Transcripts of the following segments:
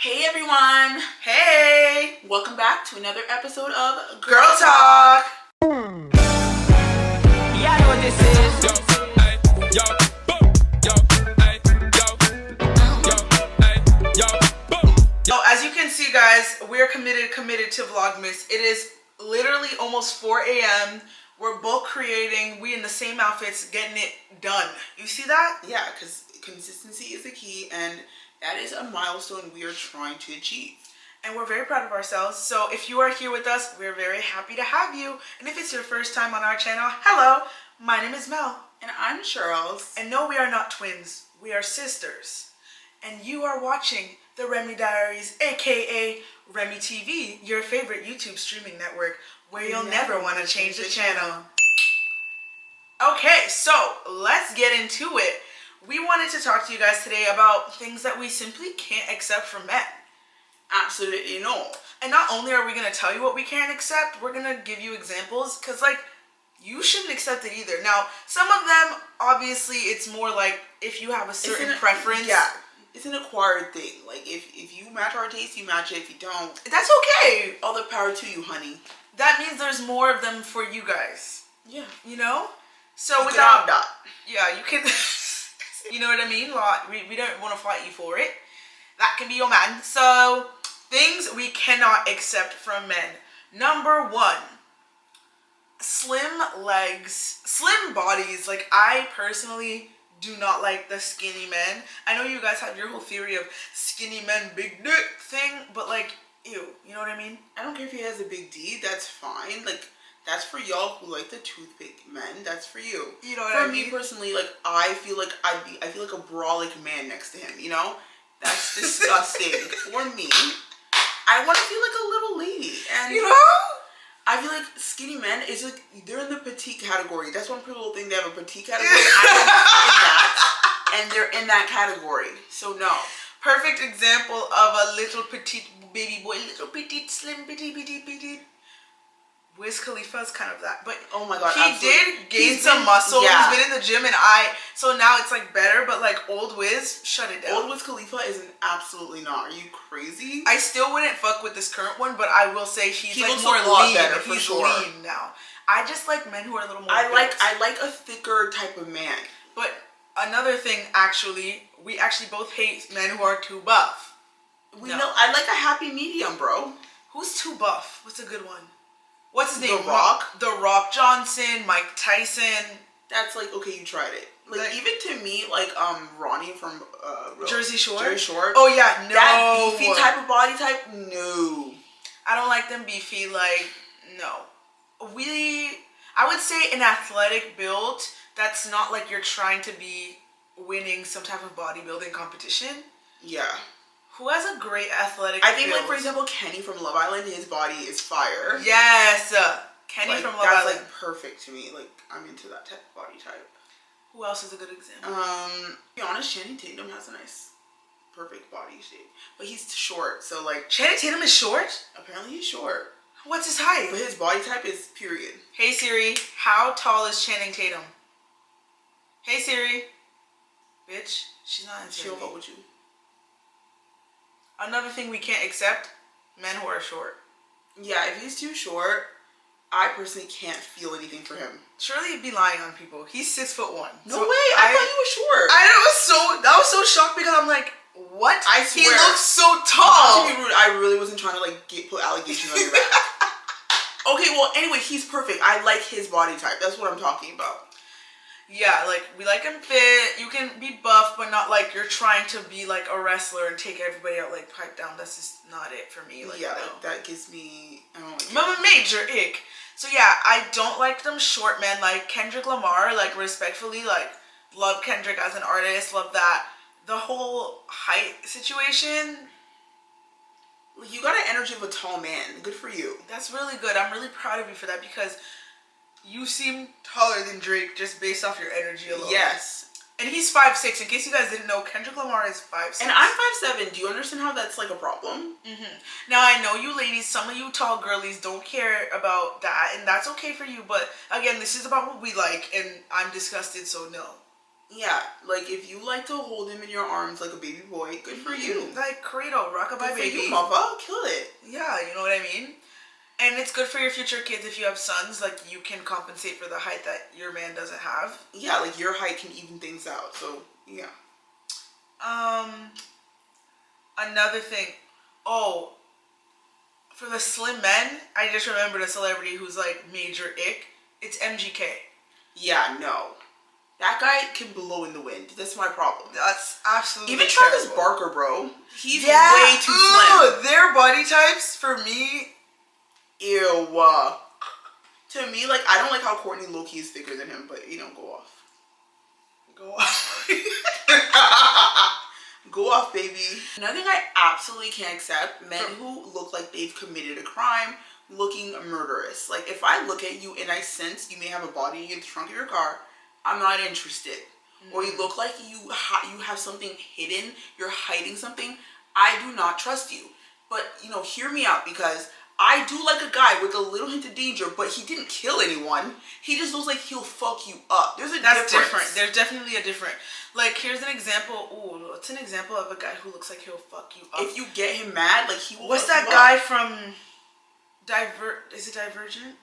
Hey everyone! Hey! Welcome back to another episode of Girl Talk! Yeah, I know what this is. Yo, boom, yo, ay, yo, boom. So as you can see, guys, we're committed to Vlogmas. It is literally almost 4 a.m. We're both creating, we in the same outfits, getting it done. You see that? Yeah, because consistency is the key, and that is a milestone we are trying to achieve. And we're very proud of ourselves. So if you are here with us, we're very happy to have you. And if it's your first time on our channel, hello, my name is Mel. And I'm Charles. And no, we are not twins. We are sisters. And you are watching the Remy Diaries, aka Remy TV, your favorite YouTube streaming network, where you'll never want to change the channel. Okay, so let's get into it. We wanted to talk to you guys today about things that we simply can't accept from men. Absolutely no. And not only are we going to tell you what we can't accept, we're going to give you examples, because like, you shouldn't accept it either. Now, some of them, obviously, it's more like if you have a certain preference. Yeah, it's an acquired thing. Like, if you match our taste, you match it. If you don't, that's okay. All the power to you, honey. That means there's more of them for you guys. Yeah. You know? So you without that. Yeah, you can. You know what I mean? We don't want to fight you for it. That can be your man. So, things we cannot accept from men. Number 1. Slim legs. Slim bodies. Like, I personally do not like the skinny men. I know you guys have your whole theory of skinny men, big dick thing, but like, ew. You know what I mean? I don't care if he has a big D. That's fine. Like, that's for y'all who like the toothpick men. That's for you. You know what I mean? For me personally, like, I feel like I feel like a brolic man next to him, you know? That's disgusting. For me, I want to feel like a little lady. And you know? I feel like skinny men is like, they're in the petite category. That's one people think they have a petite category. I don't fit in that. And they're in that category. So no. Perfect example of a little petite baby boy. Little petite, slim, petite. Wiz Khalifa's kind of that, but oh my god, he did gain some muscle. Yeah. He's been in the gym, and so now it's like better. But like old Wiz, shut it down. Old Wiz Khalifa is absolutely not. Are you crazy? I still wouldn't fuck with this current one, but I will say he like looks more a lot lean. better, for he's sure. lean now. I just like men who are a little more. I like a thicker type of man. But another thing, actually, we actually both hate men who are too buff. Know I like a happy medium, bro. Who's too buff? What's a good one? What's his name? The Rock? The Rock Johnson, Mike Tyson. That's like, okay, you tried it. Like even to me, like Ronnie from Jersey Shore. Jersey Shore. Oh yeah, no. That beefy type of body type, no. I don't like them beefy. Like no. I would say an athletic build. That's not like you're trying to be winning some type of bodybuilding competition. Yeah. Who has a great athletic I think, build? like, for example, Kenny from Love Island, his body is fire. Yes. Kenny like, from Love that's, Island. Like, perfect to me. Like, I'm into that type of body type. Who else is a good example? To be honest, Channing Tatum has a nice, perfect body shape. But he's short, so, like... Channing Tatum is short? Apparently he's short. What's his height? But his body type is period. Hey, Siri. How tall is Channing Tatum? Hey, Siri. Bitch. She's not answering. She'll vote with you. Another thing we can't accept, men who are short. Yeah, if he's too short, I personally can't feel anything for him. Surely you'd be lying on people. He's 6'1". No way, I thought he was short. That was so shocked because I'm like, what? I swear. He looks so tall. Not to be rude, I really wasn't trying to like put allegations on your back. Okay, well anyway, he's perfect. I like his body type. That's what I'm talking about. Yeah, like, we like him fit. You can be buff, but not like you're trying to be like a wrestler and take everybody out like pipe down. That's just not it for me. Like, yeah, no. like, that gives me, I don't like Mama major ick. So yeah, I don't like them short men. Like Kendrick Lamar, like respectfully, like love Kendrick as an artist, love that. The whole height situation. Like, you got an energy of a tall man. Good for you. That's really good. I'm really proud of you for that because you seem taller than Drake just based off your energy alone. Yes. And he's 5'6". In case you guys didn't know, Kendrick Lamar is 5'6". And I'm 5'7". Do you understand how that's like a problem? Now, I know you ladies, some of you tall girlies don't care about that, and that's okay for you. But again, this is about what we like, and I'm disgusted, so no. Yeah, like if you like to hold him in your arms like a baby boy, good for you. Like cradle, rockabye Good baby. for you, mother. Kill it. Yeah, you know what I mean? And it's good for your future kids if you have sons. Like, you can compensate for the height that your man doesn't have. Yeah, like your height can even things out. So, yeah. Another thing. Oh, for the slim men, I just remembered a celebrity who's like major ick. It's MGK. Yeah, no. That guy can blow in the wind. That's my problem. That's absolutely Even Travis terrible. Barker, bro. He's way too slim. Their body types, for me... Ew. To me, like, I don't like how Courtney Loki is thicker than him, but, go off. Go off. Go off, baby. Another thing I absolutely can't accept, men who look like they've committed a crime, looking murderous. Like, if I look at you and I sense you may have a body in the trunk of your car, I'm not interested. Or you look like you have something hidden, you're hiding something, I do not trust you. But, hear me out, because I do like a guy with a little hint of danger, but he didn't kill anyone. He just looks like he'll fuck you up. There's a difference. Different. There's definitely a different. Like, here's an example. Ooh, it's an example of a guy who looks like he'll fuck you up. If you get him mad, like, he will What's fuck that you guy up. from Is it Divergent?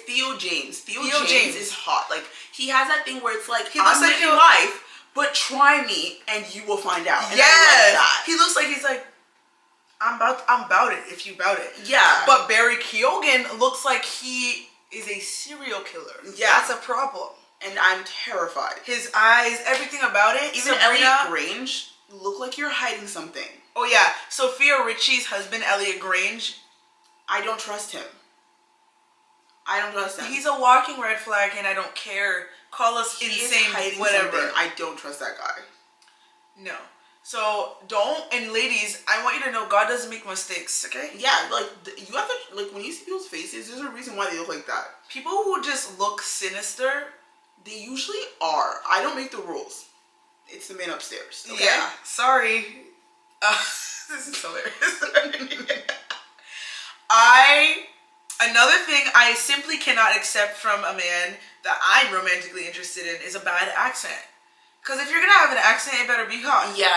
Theo James. Theo James is hot. Like, he has that thing where it's like, He looks I'm like living he'll- life, but try me and you will find out. And Yes. I like that. He looks like he's like, I'm about it if you bout it. Yeah. But Barry Keoghan looks like he is a serial killer. Yeah. That's a problem. And I'm terrified. His eyes, everything about it. Even Sabrina, Elliot Grange look like you're hiding something. Oh yeah, Sophia Richie's husband, Elliot Grange. I don't trust him. I don't trust him. He's a walking red flag, and I don't care. Call us He is insane, hiding whatever. something. I don't trust that guy. No. So don't. And ladies, I want you to know God doesn't make mistakes. Okay. Yeah, like you have to like when you see people's faces. There's a reason why they look like that. People who just look sinister. They usually are. I don't make the rules. It's the man upstairs. Okay? Yeah. Sorry. This is hilarious. Another thing I simply cannot accept from a man that I'm romantically interested in is a bad accent. Because if you're gonna have an accent, it better be hot. Yeah,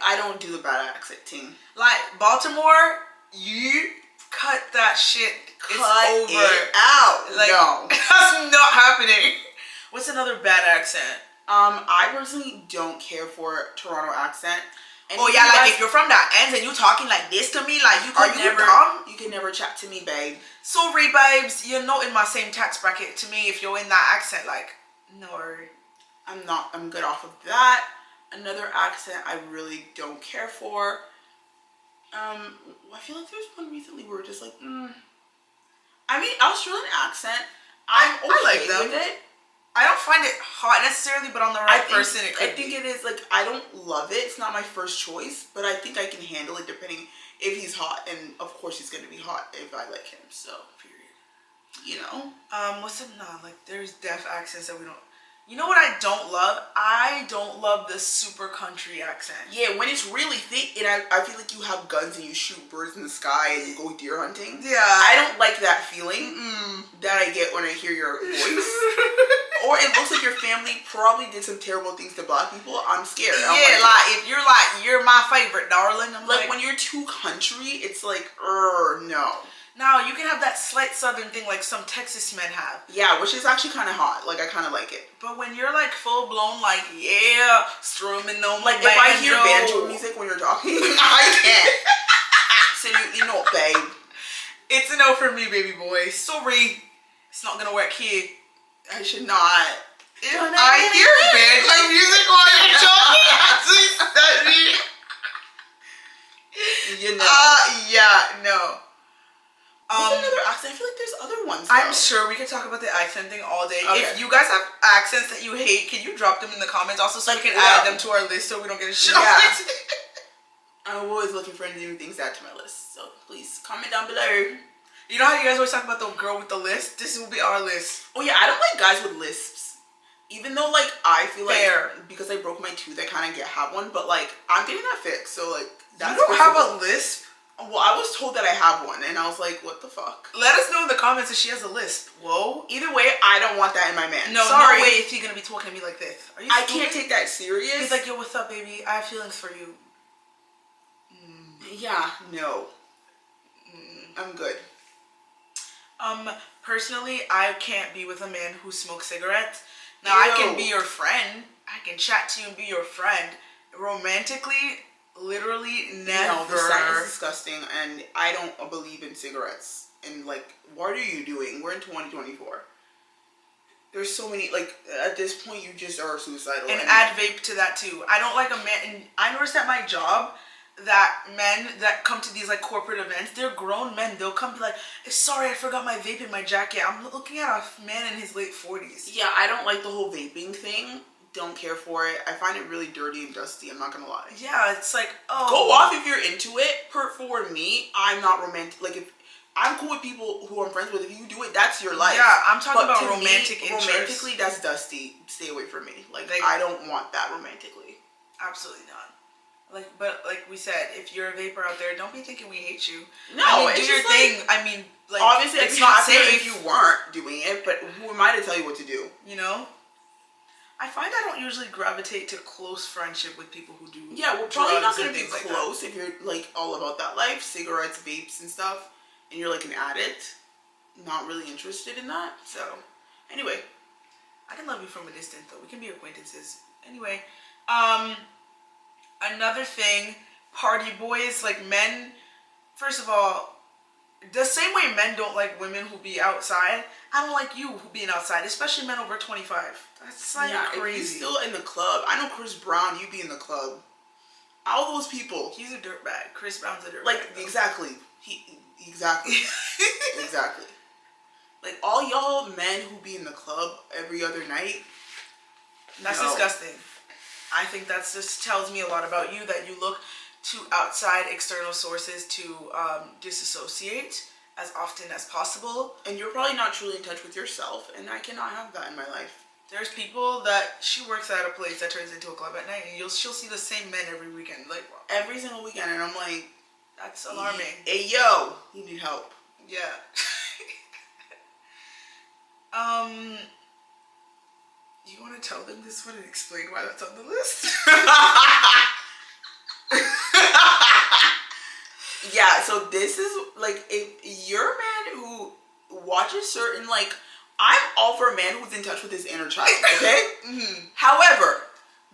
I don't do the bad accent thing. Like Baltimore, you cut that shit. It's over. It out. Like, no, that's not happening. What's another bad accent? I personally don't care for Toronto accent. And Oh yeah, like if you're from that end and you talking like this to me, like you could never. You can never chat to me, babe. Sorry, babes, you're not in my same tax bracket to me if you're in that accent. Like, no. I'm not. I'm good off of that. Another accent I really don't care for. I feel like there's one recently where we're just like, I mean, Australian accent. I like them. with it. I don't find it hot necessarily, but on the right person, it could I think it is like I don't love it. It's not my first choice, but I think I can handle it depending if he's hot, and of course he's gonna be hot if I like him. So, period. What's it? Nah, like there's deaf accents that we don't. You know what I don't love? I don't love the super country accent. Yeah, when it's really thick, and I feel like you have guns and you shoot birds in the sky and you go deer hunting. Yeah. I don't like that feeling that I get when I hear your voice. Or it looks like your family probably did some terrible things to black people. I'm scared. If you're my favorite, darling. I'm like when you're too country, it's like, no. Now you can have that slight southern thing like some Texas men have. Yeah, which is actually kind of hot. Like I kind of like it. But when you're like full blown, like strumming on like banjo. if I hear banjo music when you're talking, I can't. Absolutely not, babe. It's a no for me, baby boy. Sorry, it's not gonna work here. I should not. I hear banjo music while you're talking. Yeah, no. There's another accent. I feel like there's other ones. I'm sure we could talk about the accent thing all day. Okay. If you guys have accents that you hate, can you drop them in the comments also so we can add them to our list so we don't get a shit? Yeah. I'm always looking for new things to add to my list. So please comment down below. You know how you guys always talk about the girl with the list? This will be our list. Oh yeah, I don't like guys with lisps. Even though like I feel like because I broke my tooth, I kind of have one, but like I'm getting that fixed. So like you don't have a lisp. Oh Well, I was told that I have one, and I was like, what the fuck? Let us know in the comments if she has a lisp. Whoa. Either way, I don't want that in my man. No, Sorry. no way if he's gonna be talking to me like this. Are you I stupid? can't take that serious. He's like, yo, what's up, baby? I have feelings for you. Yeah, no. I'm good. Personally, I can't be with a man who smokes cigarettes. Now, I can be your friend. I can chat to you and be your friend. Romantically, literally never. No, the scent is disgusting, and I don't believe in cigarettes. And, like, what are you doing? We're in 2024. There's so many, like, at this point, you just are suicidal. And add vape to that, too. I don't like a man, and I noticed at my job that men that come to these, like, corporate events, they're grown men. They'll come be like, sorry, I forgot my vape in my jacket. I'm looking at a man in his late 40s. Yeah, I don't like the whole vaping thing. Don't care for it. I find it really dirty and dusty. I'm not gonna lie. Yeah, it's like, oh. Go off if you're into it. For me, I'm not romantic. Like, if I'm cool with people who I'm friends with, if you do it, that's your life. Yeah, I'm talking about to romantic me, interest. romantically, that's dusty. Stay away from me. Like, I don't want that romantically. Absolutely not. But like we said, if you're a vapor out there, don't be thinking we hate you. No, I mean, it's do your just thing. like, I mean, like, obviously, it's I'd be not happier safe if you weren't doing it. But who am I to tell you what to do? You know. I find I don't usually gravitate to close friendship with people who do. Yeah, we're probably not going to be like close if you're like all about that life, cigarettes, vapes, and stuff, and you're like an addict. Not really interested in that. So, anyway, I can love you from a distance, though. We can be acquaintances. Anyway, another thing, party boys, like men. First of all, the same way men don't like women who be outside, I don't like you who being outside, especially men over 25. That's like crazy. If you're still in the club, I know Chris Brown, you be in the club. All those people. He's a dirtbag. Chris Brown's a dirtbag. Like, exactly. Exactly. Exactly. Like, all y'all men who be in the club every other night. That's disgusting. I think that just tells me a lot about you, that you look to outside external sources to disassociate as often as possible. And you're probably not truly in touch with yourself, and I cannot have that in my life. There's people that she works at a place that turns into a club at night, and she'll see the same men every weekend, like every single weekend, and I'm like, that's alarming. Hey, yo, you need help. Yeah. You want to tell them this one and explain why that's on the list? Yeah, so this is, like, if you're a man who watches certain, like, I'm all for a man who's in touch with his inner child, okay? Mm-hmm. However,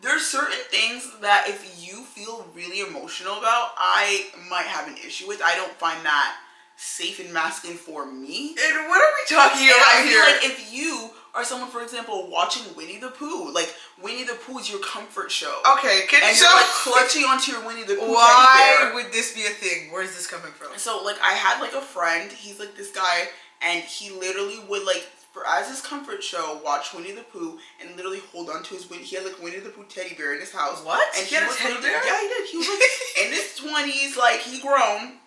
there's certain things that if you feel really emotional about, I might have an issue with. I don't find that safe and masculine for me. And what are we talking And about I feel here? like if you are someone, for example, watching Winnie the Pooh, like, Winnie the Pooh is your comfort show. Okay, can and you you're, like, clutching onto your Winnie the Pooh why teddy bear. would this be a thing? Where is this coming from? So, like, I had, like, a friend, he's, like, this guy, and he literally would, like, as his comfort show, watch Winnie the Pooh and literally hold on to his Winnie. He had, like, Winnie the Pooh teddy bear in his house. What? And he had a was teddy bear? Yeah, he did. He was, like, in his 20s, like, he grown,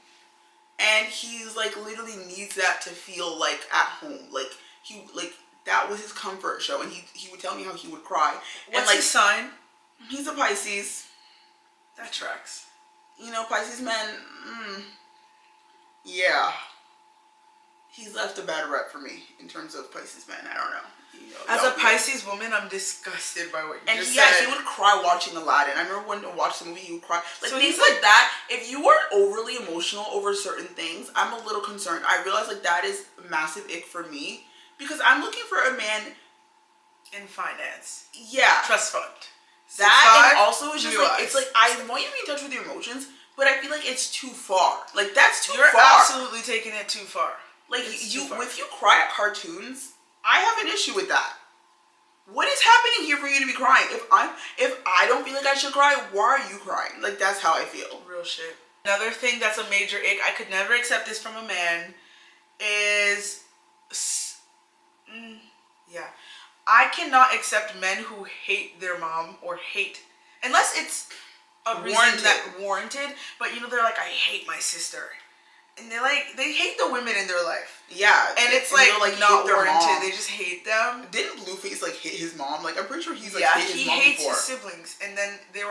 and he's, like, literally needs that to feel, like, at home. Like, that was his comfort show, and he would tell me how he would cry. What's and, like, his sign? He's a Pisces. That tracks. You know, Pisces men, yeah. He's left a bad rep for me in terms of Pisces men. I don't know. You know, As a Pisces woman, I'm disgusted by what you just said. He would cry watching Aladdin. I remember when I watched the movie, he would cry. Like, so things like that. If you are overly emotional over certain things, I'm a little concerned. I realize, like, that is a massive ick for me. Because I'm looking for a man in finance. Yeah. Trust fund. That, and also it's just UIs. like, it's like, I want you to be in touch with your emotions, but I feel like it's too far. Like, that's too You're far. You're absolutely taking it too far. Like, if you cry at cartoons, I have an issue with that. What is happening here for you to be crying? If I don't feel like I should cry, why are you crying? Like, that's how I feel. Real shit. Another thing that's a major ick, I could never accept this from a man, is... yeah. I cannot accept men who hate their mom or hate... Unless it's a reason warranted. But, you know, they're like, I hate my sister. And they're like, they hate the women in their life. Yeah. And it's like not warranted. They just hate them. Didn't Blueface like hit his mom? Like, I'm pretty sure he's like hit his mom before. Yeah, he hates his siblings. And then they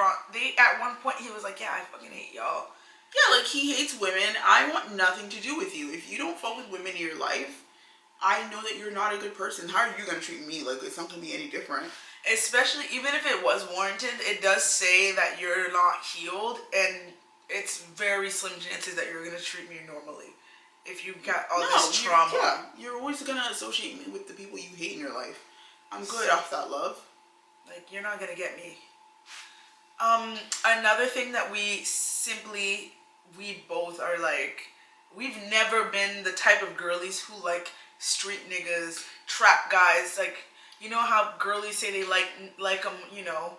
at one point he was like, yeah, I fucking hate y'all. Yeah, like he hates women. I want nothing to do with you. If you don't fuck with women in your life, I know that you're not a good person. How are you gonna treat me? Like it's not gonna be any different. Especially even if it was warranted, it does say that you're not healed, and it's very slim chances that you're gonna treat me normally if you got all this trauma. You're always gonna associate me with the people you hate in your life. I'm good off that, love. Like you're not gonna get me. Another thing that we both are like, we've never been the type of girlies who like street niggas, trap guys. Like, you know how girlies say they like them, you know,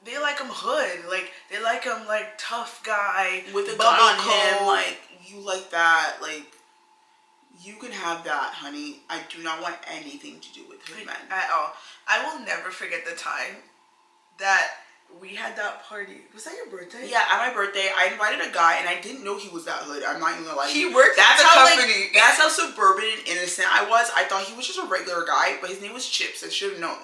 they like them hood, like they like them like tough guy with a gun on him. Like you like that, like you can have that, honey. I do not want anything to do with hood men at all. I will never forget the time that we had that party. Was that your birthday? Yeah, at my birthday, I invited a guy, and I didn't know he was that hood. I'm not even gonna lie. He worked at the company. Like, that's how suburban and innocent I was. I thought he was just a regular guy, but his name was Chips. I should have known.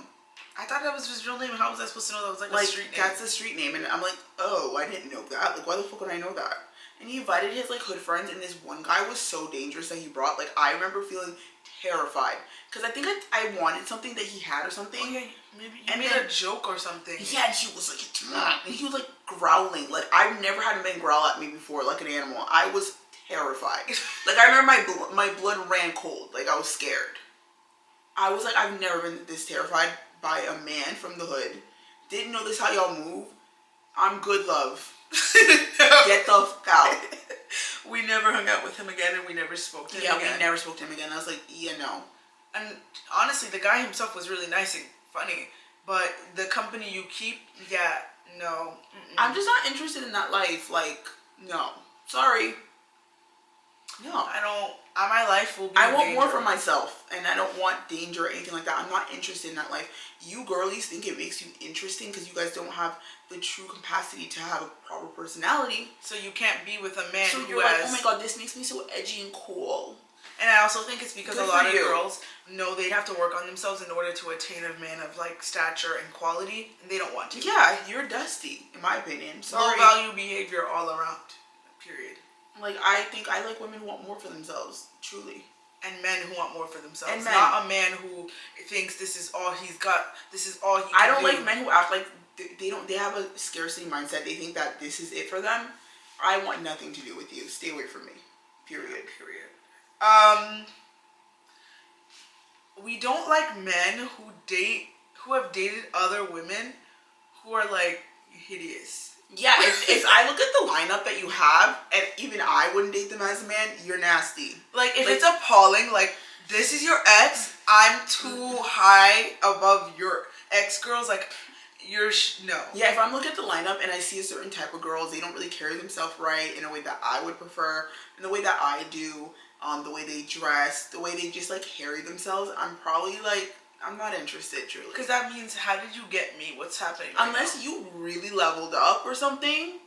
I thought that was his real name. How was I supposed to know that was like a street name? That's the street name, and I'm like, oh, I didn't know that. Like, why the fuck would I know that? And he invited his like hood friends, and this one guy was so dangerous that he brought. Like, I remember feeling terrified because I think I wanted something that he had or something. Oh, yeah, maybe you made a joke or something. Yeah, and he was like, and he was like growling. Like, I've never had a man growl at me before, like an animal. I was terrified. Like, I remember my blood ran cold. Like, I was scared. I was like, I've never been this terrified by a man from the hood. Didn't know this how y'all move. I'm good, love. Get the fuck out. We never hung out with him again, and we never spoke to him again. Yeah, we never spoke to him again. I was like, yeah, no. And honestly, the guy himself was really nice and funny, but the company you keep, yeah, no. Mm-mm. I'm just not interested in that life. Like, no. Sorry. No. My life will be I want more for myself, and I don't want danger or anything like that. I'm not interested in that life. You girlies think it makes you interesting because you guys don't have the true capacity to have a proper personality. So you can't be with a man so who you're like, oh my god, this makes me so edgy and cool. And I also think it's because Good a lot of you. girls know they'd have to work on themselves in order to attain a man of like stature and quality, and they don't want to. Yeah, you're dusty, in my opinion. Sorry. Low value behavior all around. Period. Like, I think I like women who want more for themselves, truly. And men who want more for themselves. And men. Not a man who thinks this is all he's got, this is all he can do. I don't like men who act like they have a scarcity mindset. They think that this is it for them. I want nothing to do with you. Stay away from me. Period. We don't like men who have dated other women who are like hideous. Yeah, if I look at the lineup that you have, and even I wouldn't date them as a man, you're nasty. Like, if it's appalling, like, this is your ex, I'm too high above your ex-girls, like, no. Yeah, if I'm looking at the lineup and I see a certain type of girls, they don't really carry themselves right in a way that I would prefer, in the way that I do, the way they dress, the way they just, like, carry themselves, I'm probably, like, I'm not interested, truly. Because that means, how did you get me? What's happening Unless you really leveled up or something,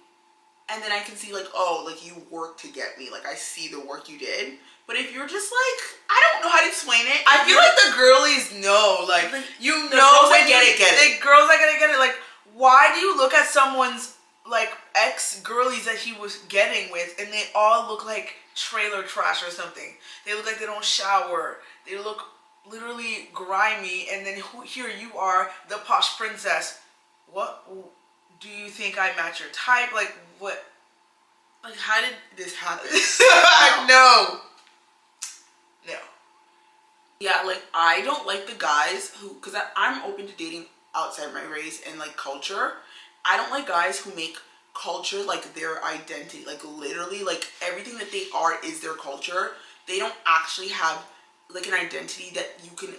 and then I can see, like, oh, like, you worked to get me. Like, I see the work you did. But if you're just, like, I don't know how to explain it. I feel like the girlies know. Like you know. Girls that get it. The girls that get it. Like, why do you look at someone's, like, ex-girlies that he was getting with, and they all look like trailer trash or something? They look like they don't shower. They look literally grimy, and then here you are, the posh princess. What do you think I match your type? Like, what? Like, how did this happen? No. Yeah, like, I don't like the guys who, because I'm open to dating outside my race and, like, culture. I don't like guys who make culture, like, their identity. Like, literally, like, everything that they are is their culture. They don't actually have, like, an identity that you can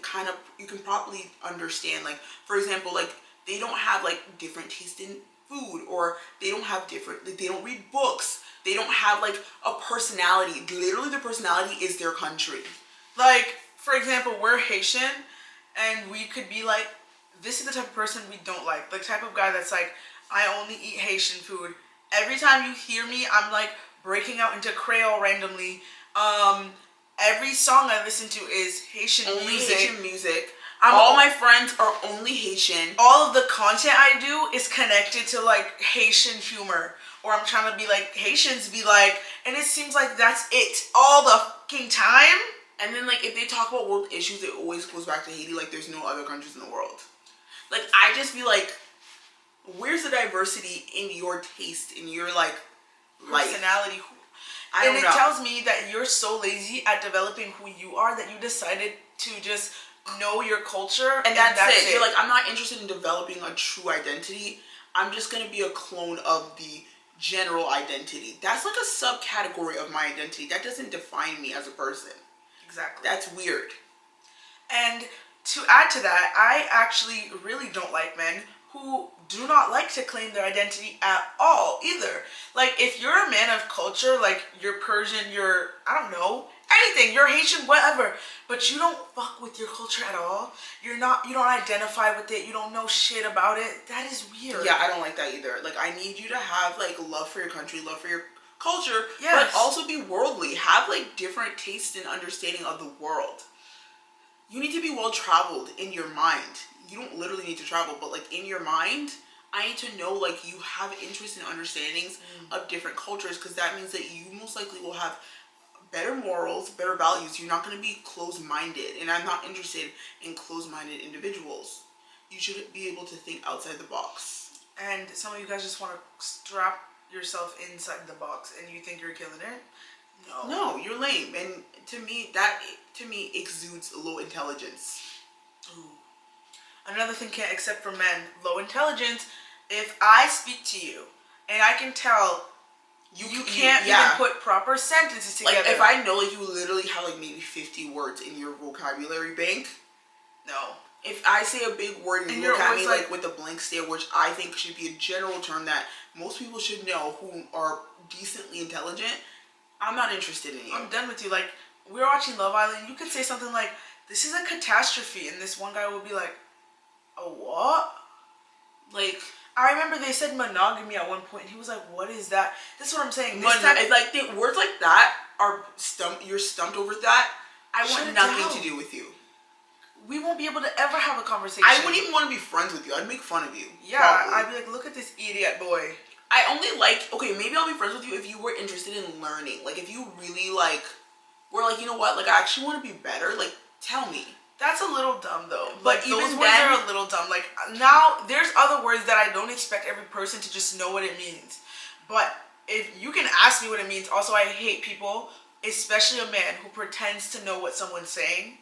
properly understand. Like, for example, like, they don't have, like, different taste in food, or they don't have like, they don't read books. They don't have, like, a personality. Literally, their personality is their country. Like, for example, we're Haitian, and we could be like, this is the type of person we don't like. The type of guy that's like, I only eat Haitian food. Every time you hear me, I'm like breaking out into Creole randomly. Every song I listen to is Haitian music. Haitian music. All my friends are only Haitian. All of the content I do is connected to, like, Haitian humor. or I'm trying to be like Haitians be like, and it seems like that's it all the fucking time. And then like if they talk about world issues, it always goes back to Haiti. Like there's no other countries in the world. Like I just feel like, where's the diversity in your taste, in your like personality? I don't know. And it tells me that you're so lazy at developing who you are that you decided to just know your culture and that's it. You're like, I'm not interested in developing a true identity. I'm just gonna be a clone of the general identity. That's like a subcategory of my identity. That doesn't define me as a person. Exactly. That's weird. And to add to that, I actually really don't like men who do not like to claim their identity at all either. Like if you're a man of culture, like you're Persian, you're, I don't know, anything, you're Haitian, whatever, but you don't fuck with your culture at all. You don't identify with it. You don't know shit about it. That is weird. Yeah, I don't like that either. Like I need you to have like love for your country, love for your culture, yes, but also be worldly. Have like different tastes and understanding of the world. You need to be well traveled in your mind. You don't literally need to travel, but like in your mind, I need to know like you have interest and understandings of different cultures, because that means that you most likely will have better morals, better values. You're not going to be closed-minded, and I'm not interested in closed-minded individuals. You should be able to think outside the box. And some of you guys just want to strap yourself inside the box and you think you're killing it. No, you're lame. And to me, that exudes low intelligence. Ooh. Another thing can't accept from men, low intelligence. If I speak to you and I can tell you can't even put proper sentences together. Like if I know like you literally have like maybe 50 words in your vocabulary bank. No. If I say a big word and you look at me like with a blank stare, which I think should be a general term that most people should know who are decently intelligent, I'm not interested in you. I'm done with you. Like, we're watching Love Island. You could say something like, this is a catastrophe. And this one guy will be like, a what? Like, I remember they said monogamy at one point. And he was like, what is that? This is what I'm saying. Like, words like that are you're stumped over that. I want nothing to do with you. We won't be able to ever have a conversation. I wouldn't even want to be friends with you. I'd make fun of you. Yeah, probably. I'd be like, look at this idiot boy. I only like, okay, maybe I'll be friends with you if you were interested in learning. Like, if you really, like, were like, you know what, like, I actually want to be better. Like, tell me. That's a little dumb, though. But like, even those words are a little dumb. Like, now, there's other words that I don't expect every person to just know what it means. But if you can ask me what it means. Also, I hate people, especially a man, who pretends to know what someone's saying.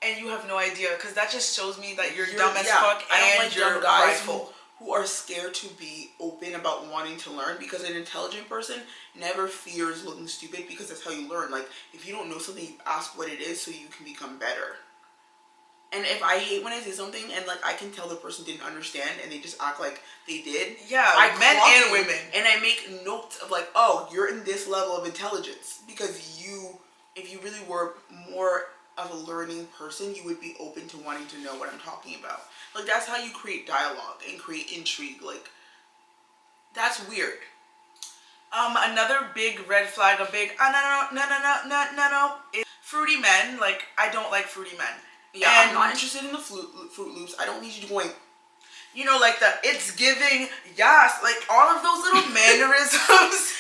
And you have no idea, because that just shows me that you're dumb as fuck and you're prideful. Who are scared to be open about wanting to learn, because an intelligent person never fears looking stupid, because that's how you learn. Like, if you don't know something, you ask what it is so you can become better. And if I hate when I say something and like I can tell the person didn't understand and they just act like they did. Yeah, I men and women. And I make notes of like, oh, you're in this level of intelligence, because if you really were more of a learning person, you would be open to wanting to know what I'm talking about. Like, that's how you create dialogue and create intrigue. Like, that's weird. Another big red flag, no, is fruity men. Like, I don't like fruity men. Yeah, and I'm not interested in the Fruit Loops. I don't need you going, you know, like the it's giving, yes, like all of those little mannerisms.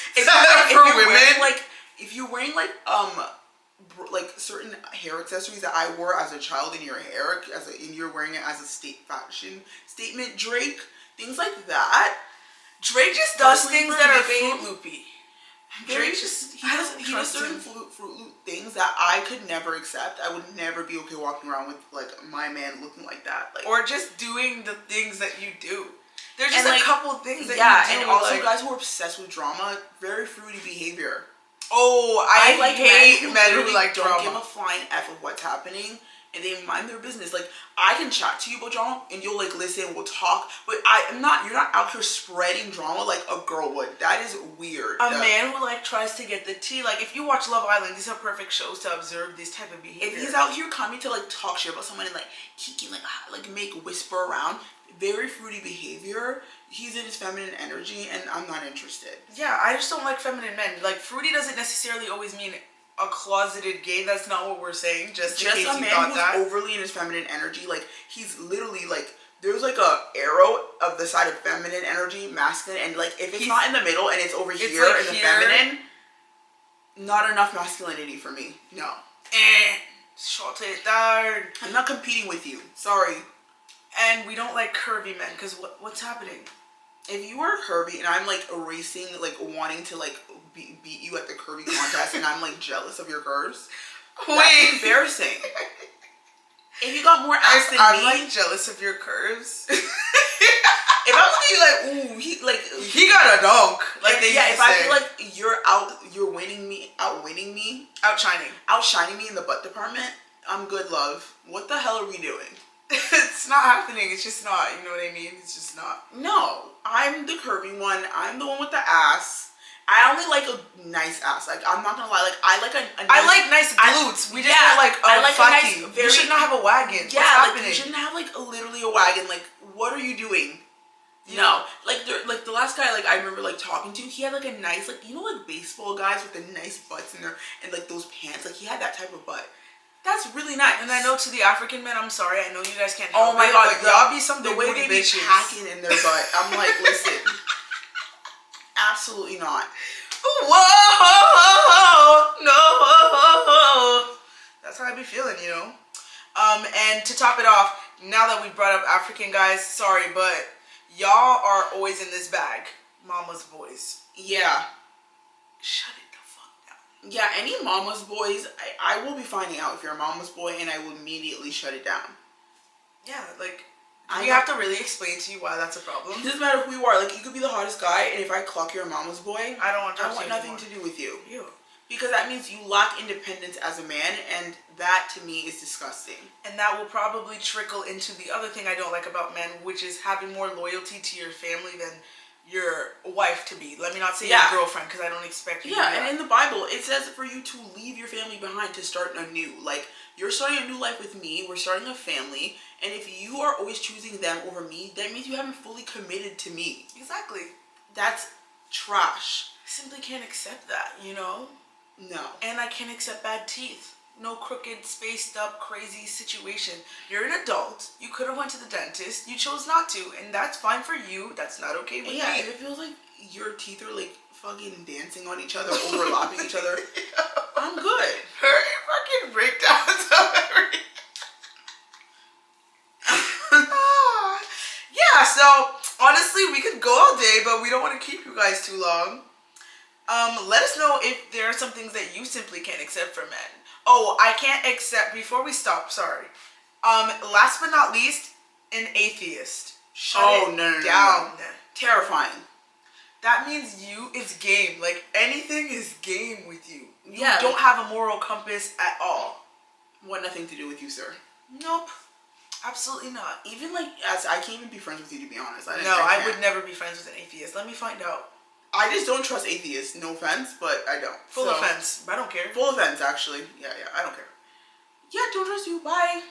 If you're wearing like certain hair accessories that I wore as a child in your hair, and you're wearing it as a fashion statement, Drake, things like that. Drake just does things that are Fruit Loopy. Drake he does certain Fruit Loop things that I could never accept. I would never be okay walking around with like my man looking like that, like, or just doing the things that you do. There's just a couple things that you do. And also guys who are obsessed with drama, very fruity behavior. Oh, I like hate men who like drama. Don't give a flying F of what's happening, and they mind their business. Like, I can chat to you about drama, and you'll like listen, we'll talk, but you're not out here spreading drama like a girl would. That is weird. A man who like tries to get the tea. Like, if you watch Love Island, these are perfect shows to observe these type of behavior. If he's out here coming to like talk shit about someone and like kiki, like make whisper around, very fruity behavior. He's in his feminine energy, and I'm not interested. Yeah, I just don't like feminine men. Like, fruity doesn't necessarily always mean a closeted gay. That's not what we're saying. Just in case a you man thought who's that. overly in his feminine energy. Like, he's literally like there's like a arrow of the side of feminine energy, masculine, and like if it's not in the middle and it's over here like in the here. feminine, not enough masculinity for me. No. Short it down. I'm not competing with you. Sorry. And we don't like curvy men because what's happening? If you are curvy and I'm like racing, like wanting to like beat you at the curvy contest, and I'm like jealous of your curves, that's embarrassing. If you got more ass than I'm me, like jealous of your curves. if I'm looking at you like, ooh, he got a donk. Like they yeah, used if to I say. feel like you're outwinning me, outshining me in the butt department, I'm good, love. What the hell are we doing? It's not happening. It's just not. You know what I mean? It's just not. No, I'm the curvy one. I'm the one with the ass. I only like a nice ass. Like, I'm not gonna lie. Like, I like a nice, I like nice glutes. We just don't like I like fucky. a nice, You should not have a wagon. Yeah, What's like happening? you shouldn't have like literally a wagon. Like, what are you doing? Yeah. No, like the last guy like I remember like talking to, he had like a nice like like baseball guys with the nice butts in there and like those pants. Like he had that type of butt. That's really nice. And I know to the African men, I'm sorry. I know you guys can't. Oh help my it, god, but y'all be some the big way booty they be bitches. packing in their butt. I'm like, listen, absolutely not. Whoa, no. That's how I be feeling, you know. And to top it off, now that we brought up African guys, sorry, but y'all are always in this bag, mama's boys. Yeah. Shut it the fuck down. Yeah, any mama's boys, I will be finding out if you're a mama's boy, and I will immediately shut it down. Yeah, like, we have to really explain to you why that's a problem. It doesn't matter who you are. Like, you could be the hottest guy, and if I clock you're a mama's boy, I don't want to I talk want to you nothing anymore. to do with you. Ew. Because that means you lack independence as a man, and that to me is disgusting. And that will probably trickle into the other thing I don't like about men, which is having more loyalty to your family than your wife to be. Let me not say your girlfriend, because I don't expect you to do that. And in the Bible, it says for you to leave your family behind to start anew. Like, you're starting a new life with me, we're starting a family, and if you are always choosing them over me, that means you haven't fully committed to me. Exactly. That's trash. I simply can't accept that, you know? No. And I can't accept bad teeth. No crooked, spaced up, crazy situation. You're an adult. You could have went to the dentist. You chose not to, and that's fine for you. That's not okay with me. If it feels like your teeth are like fucking dancing on each other, overlapping each other, I'm good. Her fucking breakdowns of everything. Yeah, so honestly, we could go all day, but we don't want to keep you guys too long. Let us know if there are some things that you simply can't accept from men. Oh, I can't accept, before we stop, sorry. Last but not least, an atheist. Shut it down. No. Terrifying. That means it's game. Like, anything is game with you. You Yeah. don't have a moral compass at all. Want nothing to do with you, sir. Nope. Absolutely not. Even like, as I can't even be friends with you, to be honest. I would never be friends with an atheist. Let me find out. I just don't trust atheists. No offense, but I don't. Full offense. I don't care. Full offense, actually. Yeah, I don't care. Yeah, don't trust you. Bye.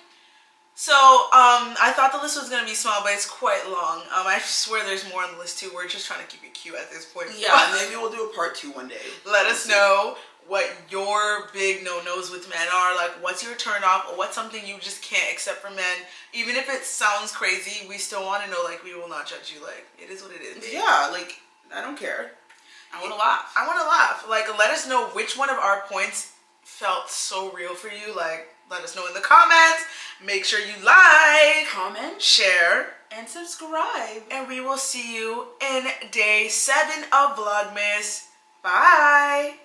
So, I thought the list was going to be small, but it's quite long. I swear there's more on the list, too. We're just trying to keep it cute at this point. Yeah, maybe we'll do a part 2 one day. Let us know what your big no-nos with men are. Like, what's your turn-off, or what's something you just can't accept from men. Even if it sounds crazy, we still want to know, like, we will not judge you. Like, it is what it is, babe. Yeah, like, I don't care. I want to laugh. I want to laugh. Like, let us know which one of our points felt so real for you. Like, let us know in the comments. Make sure you like, Comment, share, and subscribe. and we will see you in day 7 of Vlogmas. Bye.